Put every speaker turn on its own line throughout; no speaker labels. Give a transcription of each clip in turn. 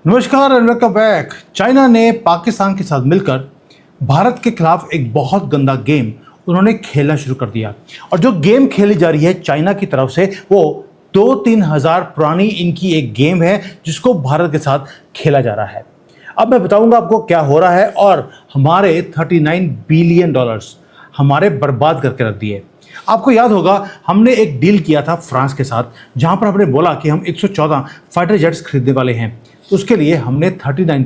नमस्कार and welcome back. China ने पाकिस्तान के साथ मिलकर भारत के खिलाफ एक बहुत गंदा गेम उन्होंने खेलना शुरू कर दिया। और जो गेम खेली जा रही है चाइना की तरफ से वो 2-3 हज़ार पुरानी इनकी एक गेम है जिसको भारत के साथ खेला जा रहा है। अब मैं बताऊंगा आपको क्या हो रहा है और हमारे 39 बिलियन डॉलर्स हमारे बर्बाद करके रख दिए। आपको याद होगा हमने एक डील किया था फ्रांस के साथ जहां पर हमने बोला कि हम 114 फाइटर जेट्स खरीदने वाले हैं। उसके लिए हमने 39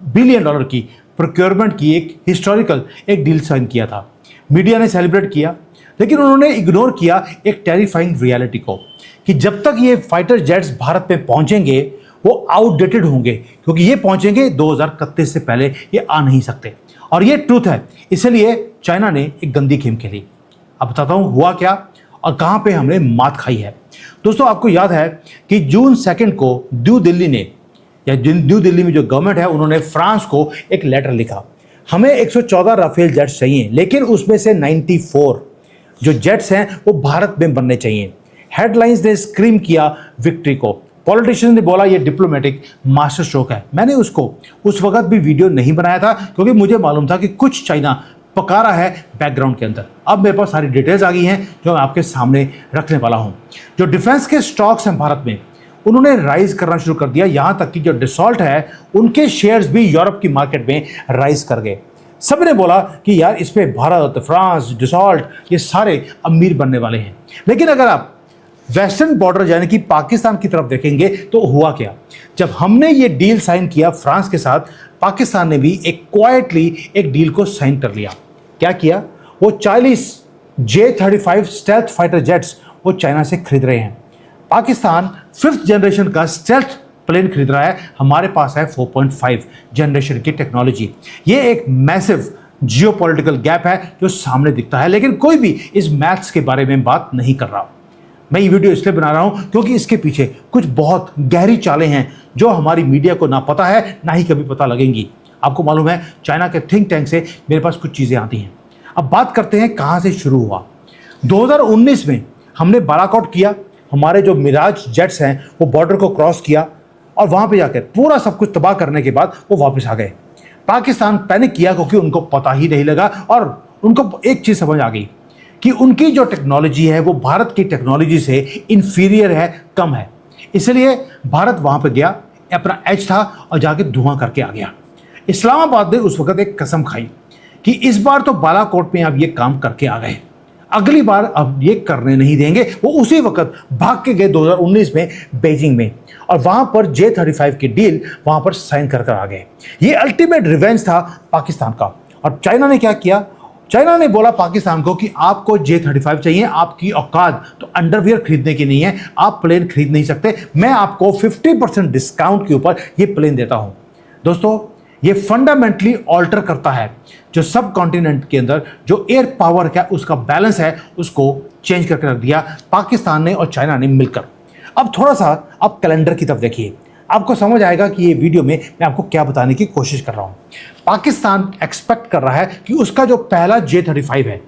बिलियन डॉलर की प्रोक्योरमेंट की एक हिस्टोरिकल एक डील साइन किया था। मीडिया ने सेलिब्रेट किया लेकिन उन्होंने इग्नोर किया एक टेरिफाइंग रियलिटी को कि जब तक ये फाइटर जेट्स भारत में पहुंचेंगे वो आउटडेटेड होंगे क्योंकि ये पहुंचेंगे 2031 से पहले ये आ नहीं सकते। और ये ट्रूथ है, इसलिए चाइना ने एक गंदी गेम खेली। अब बताता हूँ हुआ क्या और कहाँ पे हमने मात खाई है। दोस्तों आपको याद है कि जून 2 को न्यू दिल्ली ने न्यू दिल्ली में जो गवर्नमेंट है उन्होंने फ्रांस को एक लेटर लिखा। हमें 114 राफेल जेट्स चाहिए लेकिन उसमें से 94 जो जेट्स हैं वो भारत में बनने चाहिए। हेडलाइंस ने स्क्रीम किया विक्ट्री को। पॉलिटिशियन ने बोला ये डिप्लोमेटिक मास्टर स्ट्रोक है। मैंने उसको उस वक्त भी वीडियो नहीं बनाया था क्योंकि मुझे मालूम था कि कुछ चाइना पका रहा है बैकग्राउंड के अंदर। अब मेरे पास सारी डिटेल्स आ गई हैं जो मैं आपके सामने रखने वाला हूं। जो डिफेंस के स्टॉक्स हैं भारत में उन्होंने राइज करना शुरू कर दिया। यहां तक कि जो डिसॉल्ट है उनके शेयर्स भी यूरोप की मार्केट में राइज कर गए। सब ने बोला कि यार इस पे भारत, फ्रांस, डिसॉल्ट ये सारे अमीर बनने वाले हैं। लेकिन अगर आप वेस्टर्न बॉर्डर यानी कि पाकिस्तान की तरफ देखेंगे तो हुआ क्या। जब हमने ये डील साइन किया फ्रांस के साथ, पाकिस्तान ने भी एक क्वाइटली एक डील को साइन कर लिया। क्या किया, वो 40 J-35 स्टेल्थ फाइटर जेट्स वो चाइना से खरीद रहे हैं। पाकिस्तान 5th जनरेशन का स्टेल्थ प्लेन खरीद रहा है। हमारे पास है 4.5 जनरेशन की टेक्नोलॉजी। ये एक मैसिव जियोपॉलिटिकल गैप है जो सामने दिखता है, लेकिन कोई भी इस मैथ्स के बारे में बात नहीं कर रहा। मैं ये वीडियो इसलिए बना रहा हूं क्योंकि इसके पीछे कुछ बहुत गहरी चालें हैं जो हमारी मीडिया को ना पता है ना ही कभी पता लगेंगी। आपको मालूम है चाइना के थिंक टैंक से मेरे पास कुछ चीज़ें आती हैं। अब बात करते हैं कहाँ से शुरू हुआ। 2019 में हमने बालाकोट किया। हमारे जो मिराज जेट्स हैं वो बॉर्डर को क्रॉस किया और वहाँ पे जाकर पूरा सब कुछ तबाह करने के बाद वो वापस आ गए। पाकिस्तान पैनिक किया क्योंकि उनको पता ही नहीं लगा और उनको एक चीज़ समझ आ गई कि उनकी जो टेक्नोलॉजी है वो भारत की टेक्नोलॉजी से इन्फीरियर है, कम है। इसलिए भारत वहाँ पे गया, अपना एज था और जाके धुआं करके आ गया। इस्लामाबाद ने उस वक्त एक कसम खाई कि इस बार तो बालाकोट में अब ये काम करके आ गए, अगली बार अब ये करने नहीं देंगे। वो उसी वक्त भाग के गए 2019 में बीजिंग में और वहां पर J-35 की डील वहां पर साइन कर आ गए। ये अल्टीमेट रिवेंज था पाकिस्तान का। और चाइना ने क्या किया, चाइना ने बोला पाकिस्तान को कि आपको J-35 चाहिए, आपकी औकात तो अंडरवियर खरीदने की नहीं है, आप प्लेन खरीद नहीं सकते, मैं आपको 50% डिस्काउंट के ऊपर ये प्लेन देता हूं। दोस्तों ये फंडामेंटली ऑल्टर करता है जो सब कॉन्टिनेंट के अंदर जो एयर पावर का उसका बैलेंस है उसको चेंज करके रख दिया पाकिस्तान ने और चाइना ने मिलकर। अब थोड़ा सा आप कैलेंडर की तरफ देखिए, आपको समझ आएगा कि ये वीडियो में मैं आपको क्या बताने की कोशिश कर रहा हूँ। पाकिस्तान एक्सपेक्ट कर रहा है कि उसका जो पहला J-35 है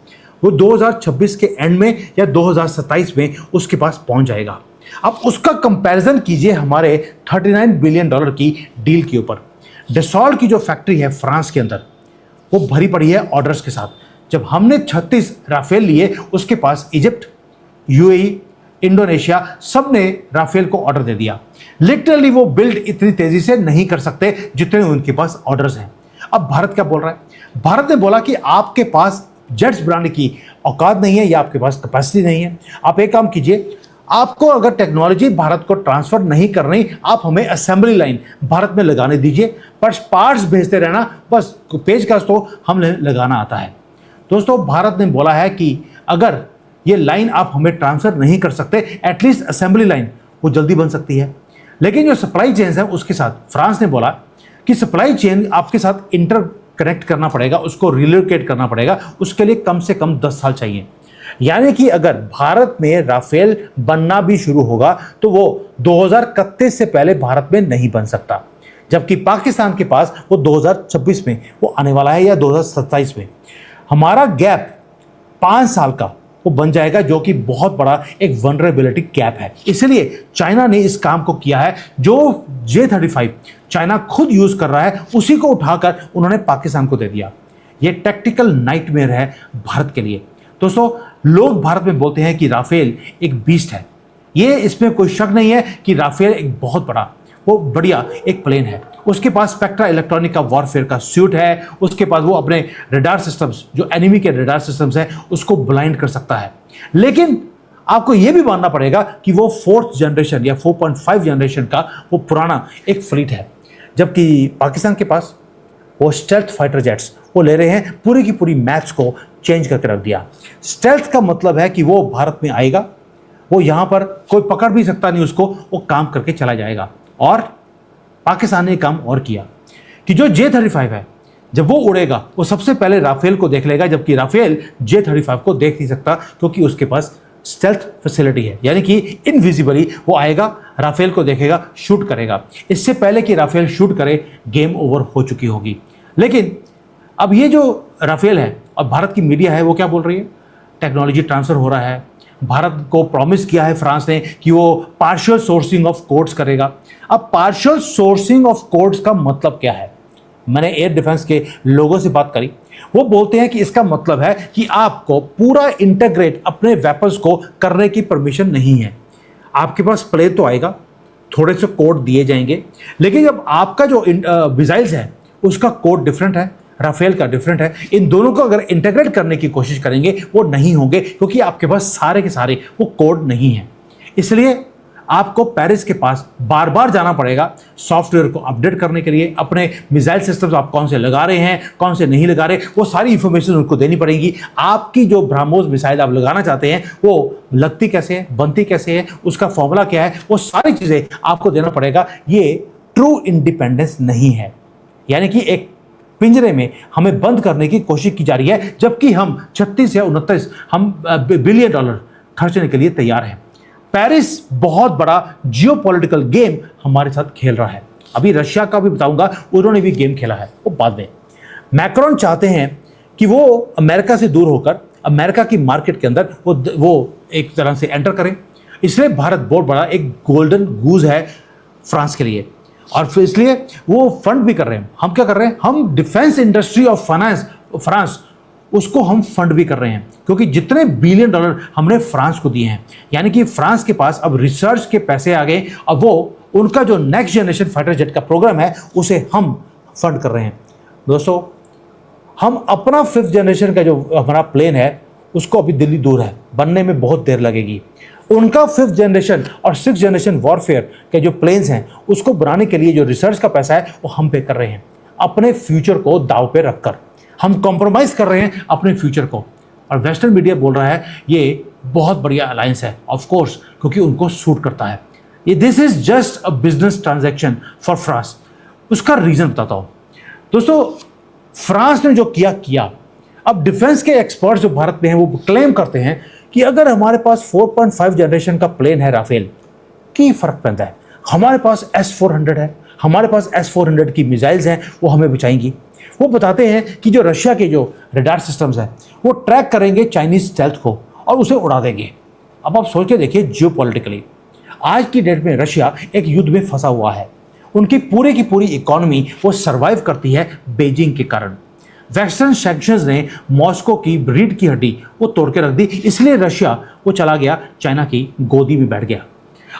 वो 2026 के एंड में या 2027 में उसके पास पहुंच जाएगा। अब उसका कंपैरिजन कीजिए हमारे 39 बिलियन डॉलर की डील के ऊपर। डिसॉल्ट की जो फैक्ट्री है फ्रांस के अंदर वो भरी पड़ी है ऑर्डर्स के साथ। जब हमने 36 राफेल लिए उसके पास इजिप्ट, यूएई, इंडोनेशिया सब ने राफेल को ऑर्डर दे दिया। लिटरली वो बिल्ड इतनी तेजी से नहीं कर सकते जितने उनके पास ऑर्डर्स हैं। अब भारत क्या बोल रहा है, भारत ने बोला कि आपके पास जेट्स बनाने की औकात नहीं है या आपके पास कैपेसिटी नहीं है। आप एक काम कीजिए, आपको अगर टेक्नोलॉजी भारत को ट्रांसफर नहीं करनी, आप हमें असेंबली लाइन भारत में लगाने दीजिए, पर पार्ट्स भेजते रहना, बस पेचकस तो हमें लगाना आता है। दोस्तों भारत ने बोला है कि अगर ये लाइन आप हमें ट्रांसफर नहीं कर सकते, एटलीस्ट असेंबली लाइन वो जल्दी बन सकती है। लेकिन जो सप्लाई चेन है उसके साथ फ्रांस ने बोला कि सप्लाई चेन आपके साथ इंटर कनेक्ट करना पड़ेगा, उसको रिलोकेट करना पड़ेगा, उसके लिए कम से कम 10 साल चाहिए। यानी कि अगर भारत में राफेल बनना भी शुरू होगा तो वो 2031 से पहले भारत में नहीं बन सकता, जबकि पाकिस्तान के पास वो 2026 में वो आने वाला है या 2027 में। हमारा गैप 5 साल का वो बन जाएगा जो कि बहुत बड़ा एक वनरेबिलिटी गैप है। इसलिए चाइना ने इस काम को किया है। जो J-35 चाइना खुद यूज कर रहा है, उसी को उठाकर उन्होंने पाकिस्तान को दे दिया। ये टैक्टिकल नाइटमेयर है भारत के लिए। दोस्तों, लोग भारत में बोलते हैं कि राफेल एक बीस्ट है। ये इसमें कोई शक नहीं है कि राफेल एक बहुत बड़ा, वो बढ़िया एक प्लेन है। उसके पास स्पेक्ट्रा इलेक्ट्रॉनिक का वॉरफेयर का सूट है। उसके पास वो अपने रडार सिस्टम्स, जो एनिमी के रडार सिस्टम्स हैं, उसको ब्लाइंड कर सकता है। लेकिन आपको ये भी मानना पड़ेगा कि वो 4th जनरेशन या 4.5 जनरेशन का वो पुराना एक फ्लीट है, जबकि पाकिस्तान के पास वो स्टेल्थ फाइटर जेट्स वो ले रहे हैं। पूरी की पूरी मैथ्स को चेंज करके रख दिया। स्टेल्थ का मतलब है कि वो भारत में आएगा, वो यहाँ पर कोई पकड़ भी सकता नहीं उसको, वो काम करके चला जाएगा। और पाकिस्तान ने काम और किया कि जो J-35 है, जब वो उड़ेगा वो सबसे पहले राफेल को देख लेगा, जबकि राफेल J-35 को देख नहीं सकता क्योंकि उसके पास स्टेल्थ फैसिलिटी है। यानी कि इनविजिबली वो आएगा, राफेल को देखेगा, शूट करेगा। इससे पहले कि राफेल शूट करे, गेम ओवर हो चुकी होगी। लेकिन अब ये जो राफेल है, अब भारत की मीडिया है वो क्या बोल रही है, टेक्नोलॉजी ट्रांसफ़र हो रहा है। भारत को प्रॉमिस किया है फ्रांस ने कि वो पार्शियल सोर्सिंग ऑफ कोड्स करेगा। अब पार्शियल सोर्सिंग ऑफ कोड्स का मतलब क्या है? मैंने एयर डिफेंस के लोगों से बात करी, वो बोलते हैं कि इसका मतलब है कि आपको पूरा इंटीग्रेट अपने वेपन्स को करने की परमिशन नहीं है। आपके पास प्लेन तो आएगा, थोड़े से कोड दिए जाएंगे, लेकिन जब आपका जो मिसाइल्स है उसका कोड डिफरेंट है, राफेल का डिफरेंट है। इन दोनों को अगर इंटीग्रेट करने की कोशिश करेंगे वो नहीं होंगे, क्योंकि आपके पास सारे के सारे वो कोड नहीं है। इसलिए आपको पेरिस के पास बार बार जाना पड़ेगा सॉफ्टवेयर को अपडेट करने के लिए। अपने मिसाइल सिस्टम्स आप कौन से लगा रहे हैं, कौन से नहीं लगा रहे, वो सारी इंफॉर्मेशन उनको देनी पड़ेगी। आपकी जो ब्रह्मोस मिसाइल आप लगाना चाहते हैं वो लगती कैसे है, बनती कैसे है, उसका फॉर्मूला क्या है, वो सारी चीज़ें आपको देना पड़ेगा। ये ट्रू इंडिपेंडेंस नहीं है, यानी कि एक पिंजरे में हमें बंद करने की कोशिश की जा रही है, जबकि हम 36 या 29 हम बिलियन डॉलर खर्चने के लिए तैयार हैं। पेरिस बहुत बड़ा जियोपॉलिटिकल गेम हमारे साथ खेल रहा है। अभी रशिया का भी बताऊंगा, उन्होंने भी गेम खेला है, वो बाद में। मैक्रोन चाहते हैं कि वो अमेरिका से दूर होकर अमेरिका की मार्केट के अंदर वो एक तरह से एंटर करें। इसलिए भारत बहुत बड़ा एक गोल्डन गूज है फ्रांस के लिए, और फिर इसलिए वो फंड भी कर रहे हैं। हम क्या कर रहे हैं, हम डिफेंस इंडस्ट्री ऑफ फ्रांस उसको हम फंड भी कर रहे हैं, क्योंकि जितने बिलियन डॉलर हमने फ्रांस को दिए हैं, यानी कि फ्रांस के पास अब रिसर्च के पैसे आ गए। अब वो उनका जो नेक्स्ट जनरेशन फाइटर जेट का प्रोग्राम है उसे हम फंड कर रहे हैं। दोस्तों, हम अपना 5th जनरेशन का जो हमारा प्लेन है उसको अभी दिल्ली दूर है, बनने में बहुत देर लगेगी। उनका 5th जनरेशन और 6th जनरेशन वॉरफेयर के जो प्लेन्स हैं उसको बनाने के लिए जो रिसर्च का पैसा है वो हम पे कर रहे हैं। अपने फ्यूचर को दाव पे रखकर हम कॉम्प्रोमाइज़ कर रहे हैं अपने फ्यूचर को। और वेस्टर्न मीडिया बोल रहा है ये बहुत बढ़िया अलायंस है, ऑफ कोर्स, क्योंकि उनको सूट करता है। ये this is just a business transaction for France. उसका रीज़न बताता हूँ। दोस्तों, फ्रांस ने जो किया, अब डिफेंस के एक्सपर्ट्स जो भारत में हैं वो क्लेम करते हैं कि अगर हमारे पास 4.5 जनरेशन का प्लेन है राफेल, की फ़र्क पैदा है। हमारे पास S-400 है, हमारे पास S-400 की मिसाइल्स हैं, वो हमें बचाएंगी। वो बताते हैं कि जो रशिया के जो रडार सिस्टम्स हैं वो ट्रैक करेंगे चाइनीज स्टेल्थ को और उसे उड़ा देंगे। अब आप सोच के देखिए, जियोपॉलिटिकली आज की डेट में रशिया एक युद्ध में फंसा हुआ है। उनकी की पूरी इकोनॉमी वो सर्वाइव करती है बीजिंग के कारण। वेस्टर्न सैंक्शंस ने मॉस्को की रीढ़ की हड्डी वो तोड़ के रख दी, इसलिए रशिया वो चला गया, चाइना की गोदी में बैठ गया।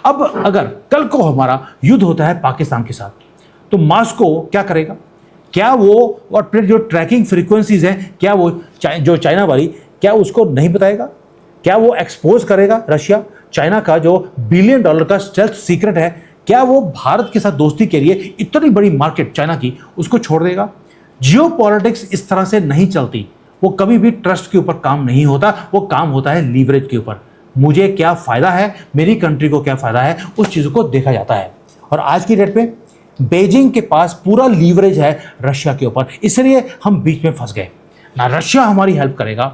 अब अगर कल को हमारा युद्ध होता है पाकिस्तान के साथ, तो मॉस्को क्या करेगा? क्या वो और फिर जो ट्रैकिंग फ्रीक्वेंसीज हैं, क्या वो जो चाइना वाली, क्या उसको नहीं बताएगा? क्या वो एक्सपोज करेगा रशिया चाइना का जो बिलियन डॉलर का स्टेल्थ सीक्रेट है? क्या वो भारत के साथ दोस्ती के लिए इतनी बड़ी मार्केट चाइना की उसको छोड़ देगा? जियोपॉलिटिक्स इस तरह से नहीं चलती। वो कभी भी ट्रस्ट के ऊपर काम नहीं होता, वो काम होता है लीवरेज के ऊपर। मुझे क्या फ़ायदा है, मेरी कंट्री को क्या फ़ायदा है, उस चीज़ को देखा जाता है। और आज की डेट में बीजिंग के पास पूरा लीवरेज है रशिया के ऊपर, इसलिए हम बीच में फंस गए। ना रशिया हमारी हेल्प करेगा,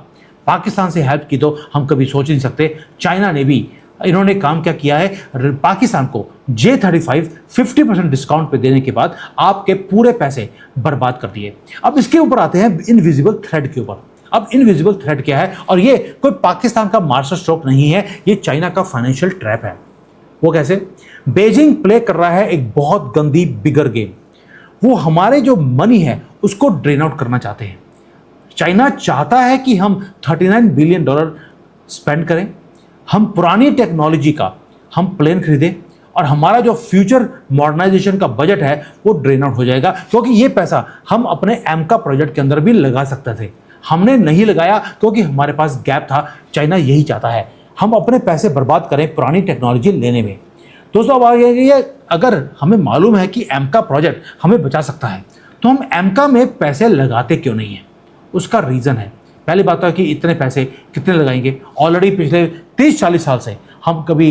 पाकिस्तान से हेल्प की तो हम कभी सोच नहीं सकते। चाइना ने भी, इन्होंने काम क्या किया है, पाकिस्तान को J-35 50% डिस्काउंट पे देने के बाद आपके पूरे पैसे बर्बाद कर दिए। अब इसके ऊपर आते हैं इनविजिबल थ्रेड के ऊपर। अब इनविजिबल थ्रेड क्या है? और ये कोई पाकिस्तान का मास्टर स्ट्रोक नहीं है, ये चाइना का फाइनेंशियल ट्रैप है। वो कैसे? बीजिंग प्ले कर रहा है एक बहुत गंदी बिगर गेम। वो हमारे जो मनी है उसको ड्रेन आउट करना चाहते हैं। चाइना चाहता है कि हम $39 बिलियन स्पेंड करें, हम पुरानी टेक्नोलॉजी का हम प्लेन खरीदें और हमारा जो फ्यूचर मॉडर्नाइजेशन का बजट है वो ड्रेन आउट हो जाएगा, क्योंकि ये पैसा हम अपने एमका प्रोजेक्ट के अंदर भी लगा सकते थे। हमने नहीं लगाया क्योंकि हमारे पास गैप था। चाइना यही चाहता है हम अपने पैसे बर्बाद करें पुरानी टेक्नोलॉजी लेने में। दोस्तों, अब आगे अगर हमें मालूम है कि एमका प्रोजेक्ट हमें बचा सकता है तो हम एमका में पैसे लगाते क्यों नहीं हैं? उसका रीज़न है, पहली बात तो है कि इतने पैसे कितने लगाएंगे। ऑलरेडी पिछले 30-40 साल से हम कभी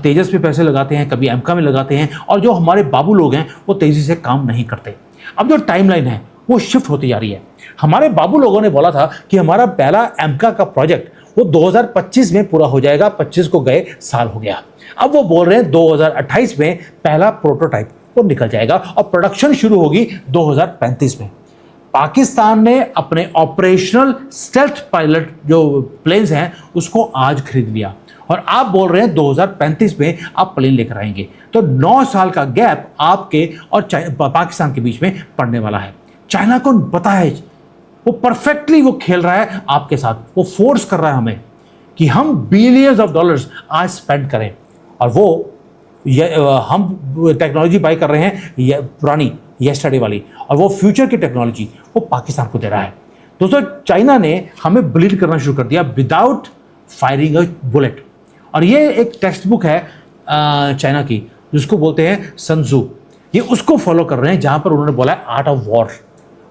तेजस पे पैसे लगाते हैं, कभी एमका में लगाते हैं, और जो हमारे बाबू लोग हैं वो तेज़ी से काम नहीं करते। अब जो टाइमलाइन है वो शिफ्ट होती जा रही है। हमारे बाबू लोगों ने बोला था कि हमारा पहला एमका का प्रोजेक्ट वो 2025 में पूरा हो जाएगा, 25 को गए साल हो गया। अब वो बोल रहे हैं 2028 में पहला प्रोटोटाइप वो निकल जाएगा और प्रोडक्शन शुरू होगी 2035 में। पाकिस्तान ने अपने ऑपरेशनल स्टेल्थ पायलट जो प्लेन्स हैं उसको आज खरीद लिया और आप बोल रहे हैं 2035 में आप प्लेन लेकर आएंगे। तो 9 साल का गैप आपके और पाकिस्तान के बीच में पड़ने वाला है। चाइना को पता है, वो परफेक्टली वो खेल रहा है आपके साथ, वो फोर्स कर रहा है हमें कि हम बिलियंस ऑफ डॉलर्स आज स्पेंड करें, और वो हम टेक्नोलॉजी बाय कर रहे हैं पुरानी येस्टरडे वाली, और वो फ्यूचर की टेक्नोलॉजी वो पाकिस्तान को दे रहा है। दोस्तों, चाइना ने हमें ब्लीड करना शुरू कर दिया विदाउट फायरिंग अ बुलेट, और ये एक टेक्स्ट बुक है चाइना की जिसको बोलते हैं सन त्सू। ये उसको फॉलो कर रहे हैं जहाँ पर उन्होंने बोला है आर्ट ऑफ वॉर।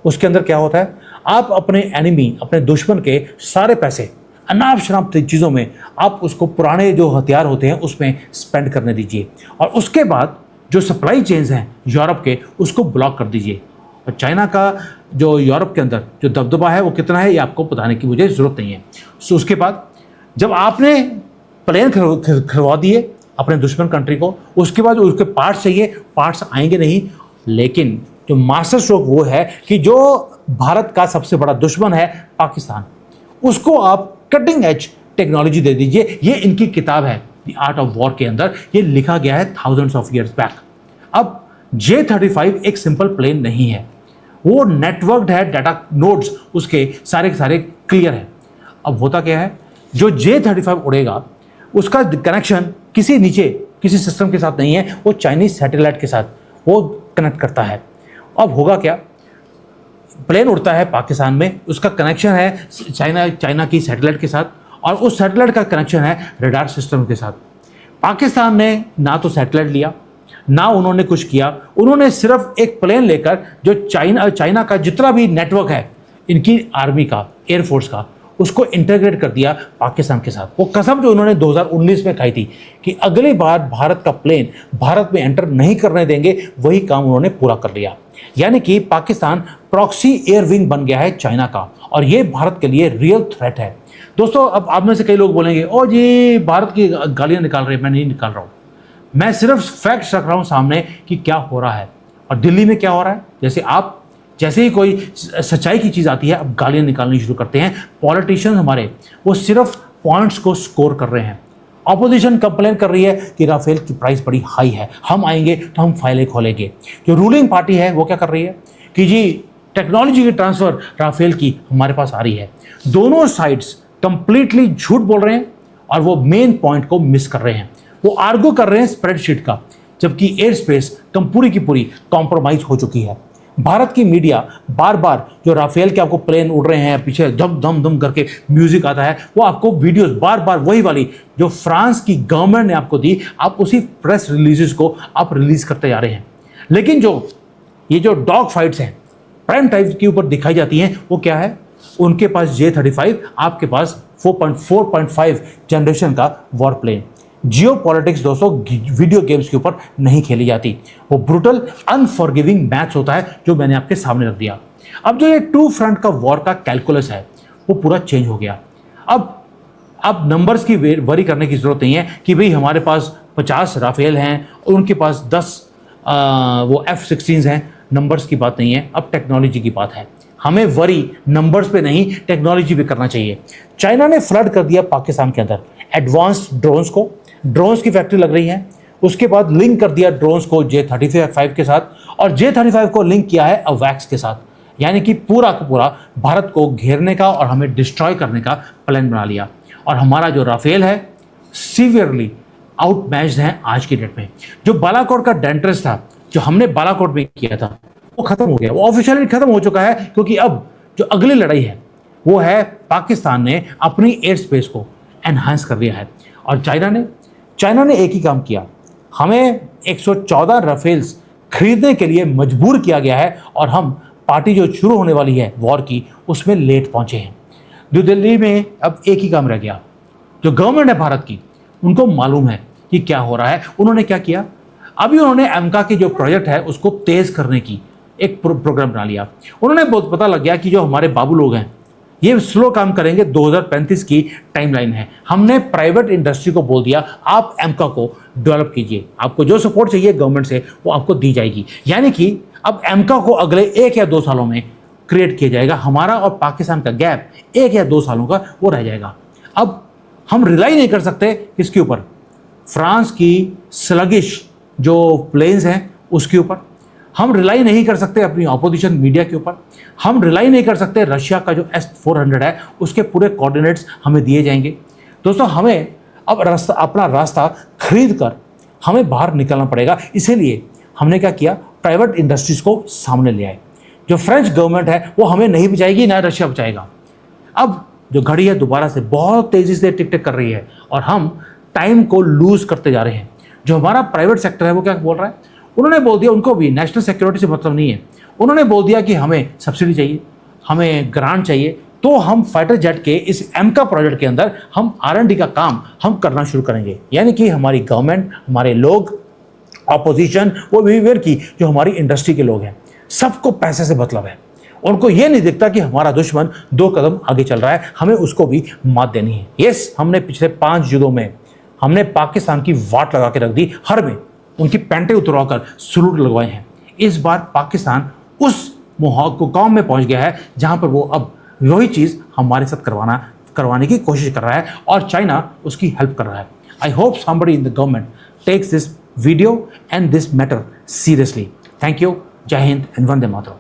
उसके अंदर क्या होता है, आप अपने एनिमी, अपने दुश्मन के सारे पैसे अनाप शनाप चीज़ों में आप उसको पुराने जो हथियार होते हैं उसमें स्पेंड करने दीजिए, और उसके बाद जो सप्लाई चेन्स हैं यूरोप के उसको ब्लॉक कर दीजिए। और चाइना का जो यूरोप के अंदर जो दबदबा है वो कितना है ये आपको बताने की मुझे ज़रूरत नहीं है। सो उसके बाद जब आपने प्लेन खरीदवा दिए अपने दुश्मन कंट्री को, उसके बाद उसके पार्ट्स चाहिए, पार्ट्स आएंगे नहीं। लेकिन जो मास्टर स्ट्रोक वो है कि जो भारत का सबसे बड़ा दुश्मन है पाकिस्तान, उसको आप कटिंग एज टेक्नोलॉजी दे दीजिए। ये इनकी किताब है द आर्ट ऑफ वॉर के अंदर ये लिखा गया है थाउजेंड्स ऑफ ईयर्स बैक। अब J-35 एक सिंपल प्लेन नहीं है, वो नेटवर्क्ड है, डाटा नोड्स उसके सारे के सारे क्लियर है। अब होता क्या है, जो J-35 उड़ेगा उसका कनेक्शन किसी सिस्टम के साथ नहीं है, वो चाइनीज सैटेलाइट के साथ वो कनेक्ट करता है। अब होगा क्या, प्लेन उड़ता है पाकिस्तान में, उसका कनेक्शन है चाइना की सैटेलाइट के साथ, और उस सैटेलाइट का कनेक्शन है रडार सिस्टम के साथ। पाकिस्तान ने ना तो सैटेलाइट लिया, ना उन्होंने कुछ किया, उन्होंने सिर्फ एक प्लेन लेकर जो चाइना का जितना भी नेटवर्क है इनकी आर्मी का, एयरफोर्स का, उसको इंटीग्रेट कर दिया पाकिस्तान के साथ। वो कसम जो उन्होंने 2019 में खाई थी कि अगली बार भारत का प्लेन भारत में एंटर नहीं करने देंगे, वही काम उन्होंने पूरा कर लिया। यानी कि पाकिस्तान प्रॉक्सी एयर विंग बन गया है चाइना का, और ये भारत के लिए रियल थ्रेट है। दोस्तों, अब आप में से कई लोग बोलेंगे ओ जी भारत की गालियां निकाल रहे हैं। मैं नहीं निकाल रहा हूँ, मैं सिर्फ फैक्ट्स रख रहा हूँ सामने कि क्या हो रहा है और दिल्ली में क्या हो रहा है। जैसे ही कोई सच्चाई की चीज़ आती है अब गालियाँ निकालनी शुरू करते हैं। पॉलिटिशियंस हमारे वो सिर्फ पॉइंट्स को स्कोर कर रहे हैं। ऑपोजिशन कंप्लेन कर रही है कि राफेल की प्राइस बड़ी हाई है, हम आएंगे तो हम फाइलें खोलेंगे। जो रूलिंग पार्टी है वो क्या कर रही है कि जी टेक्नोलॉजी की ट्रांसफ़र राफेल की हमारे पास आ रही है। दोनों साइड्स कंप्लीटली झूठ बोल रहे हैं और वो मेन पॉइंट को मिस कर रहे हैं। वो आर्गू कर रहे हैं स्प्रेडशीट का, जबकि एयर स्पेस पूरी की पूरी कॉम्प्रोमाइज़ हो चुकी है। भारत की मीडिया बार बार जो राफेल के आपको प्लेन उड़ रहे हैं, पीछे धम धम धम करके म्यूजिक आता है, वो आपको वीडियोस बार बार वही वाली जो फ्रांस की गवर्नमेंट ने आपको दी, आप उसी प्रेस रिलीजेस को आप रिलीज करते जा रहे हैं। लेकिन ये जो डॉग फाइट्स हैं प्राइम टाइम के ऊपर दिखाई जाती हैं, वो क्या है, उनके पास J-35, आपके पास 4.5 जनरेशन का वॉर प्लेन। जियो पॉलिटिक्स दोस्तों वीडियो गेम्स के ऊपर नहीं खेली जाती, वो ब्रूटल अनफॉरगिविंग मैच होता है जो मैंने आपके सामने रख दिया। अब जो ये 2 फ्रंट का वॉर का कैलकुलस है वो पूरा चेंज हो गया। अब नंबर्स की वरी करने की ज़रूरत नहीं है कि भाई हमारे पास 50 राफेल हैं और उनके पास 10 वो F-16s हैं। नंबर्स की बात नहीं है, अब टेक्नोलॉजी की बात है। हमें वरी नंबर्स पे नहीं, टेक्नोलॉजी पे करना चाहिए। चाइना ने फ्लड कर दिया पाकिस्तान के अंदर एडवांस्ड ड्रोन्स की फैक्ट्री लग रही है, उसके बाद लिंक कर दिया ड्रोन्स को J-35 के साथ, और J-35 को लिंक किया है अवैक्स के साथ। यानी कि पूरा का पूरा भारत को घेरने का और हमें डिस्ट्रॉय करने का प्लान बना लिया। और हमारा जो राफेल है सीवियरली आउटमैच्ड है आज की डेट में। जो बालाकोट का डेंटर्स था, जो हमने बालाकोट में किया था, वो खत्म हो गया, वो ऑफिशियली खत्म हो चुका है, क्योंकि अब जो अगली लड़ाई है वो है पाकिस्तान ने अपनी एयर स्पेस को एनहांस कर दिया है। और चाइना ने एक ही काम किया, हमें 114 राफेल्स खरीदने के लिए मजबूर किया गया है, और हम पार्टी जो शुरू होने वाली है वॉर की, उसमें लेट पहुंचे हैं। न्यू दिल्ली में अब एक ही काम रह गया। जो गवर्नमेंट है भारत की, उनको मालूम है कि क्या हो रहा है। उन्होंने क्या किया, अभी उन्होंने एमका की जो प्रोजेक्ट है उसको तेज करने की एक प्रोग्राम बना लिया। उन्होंने बहुत पता लग गया कि जो हमारे बाबू लोग हैं ये स्लो काम करेंगे, 2035 की टाइमलाइन है। हमने प्राइवेट इंडस्ट्री को बोल दिया, आप एमका को डेवलप कीजिए, आपको जो सपोर्ट चाहिए गवर्नमेंट से वो आपको दी जाएगी। यानी कि अब एमका को अगले 1 या 2 सालों में क्रिएट किया जाएगा। हमारा और पाकिस्तान का गैप 1 या 2 सालों का वो रह जाएगा। अब हम रिलाई नहीं कर सकते किसके ऊपर, फ्रांस की स्लगिश जो प्लेन्स हैं उसके ऊपर, हम रिलाई नहीं कर सकते अपनी ऑपोजिशन मीडिया के ऊपर, हम रिलाई नहीं कर सकते रशिया का जो S-400 है उसके पूरे कोऑर्डिनेट्स हमें दिए जाएंगे। दोस्तों, हमें अब अपना रास्ता खरीद कर हमें बाहर निकलना पड़ेगा। इसीलिए हमने क्या किया, प्राइवेट इंडस्ट्रीज को सामने ले आए। जो फ्रेंच गवर्नमेंट है वो हमें नहीं बचाएगी, ना रशिया बचाएगा। अब जो घड़ी है दोबारा से बहुत तेज़ी से टिक टिक कर रही है, और हम टाइम को लूज करते जा रहे हैं। जो हमारा प्राइवेट सेक्टर है वो क्या बोल रहा है, उन्होंने बोल दिया उनको भी नेशनल सिक्योरिटी से मतलब नहीं है। उन्होंने बोल दिया कि हमें सब्सिडी चाहिए, हमें ग्रांट चाहिए, तो हम फाइटर जेट के इस एमका प्रोजेक्ट के अंदर हम R&D का काम हम करना शुरू करेंगे। यानी कि हमारी गवर्नमेंट, हमारे लोग, ऑपोजिशन, वो बिहेवियर की जो हमारी इंडस्ट्री के लोग हैं, सबको पैसे से मतलब है। उनको ये नहीं दिखता कि हमारा दुश्मन 2 कदम आगे चल रहा है, हमें उसको भी मात देनी है। यस, हमने पिछले 5 युद्धों में हमने पाकिस्तान की वाट लगा के रख दी, हर में उनकी पैंटें उतरवाकर सलूट लगवाए हैं। इस बार पाकिस्तान उस मुकाम में पहुंच गया है जहां पर वो अब वही चीज़ हमारे साथ करवाने की कोशिश कर रहा है, और चाइना उसकी हेल्प कर रहा है। I hope somebody in the government takes this video and this matter seriously. Thank you. जय हिंद and वंदे मातरम।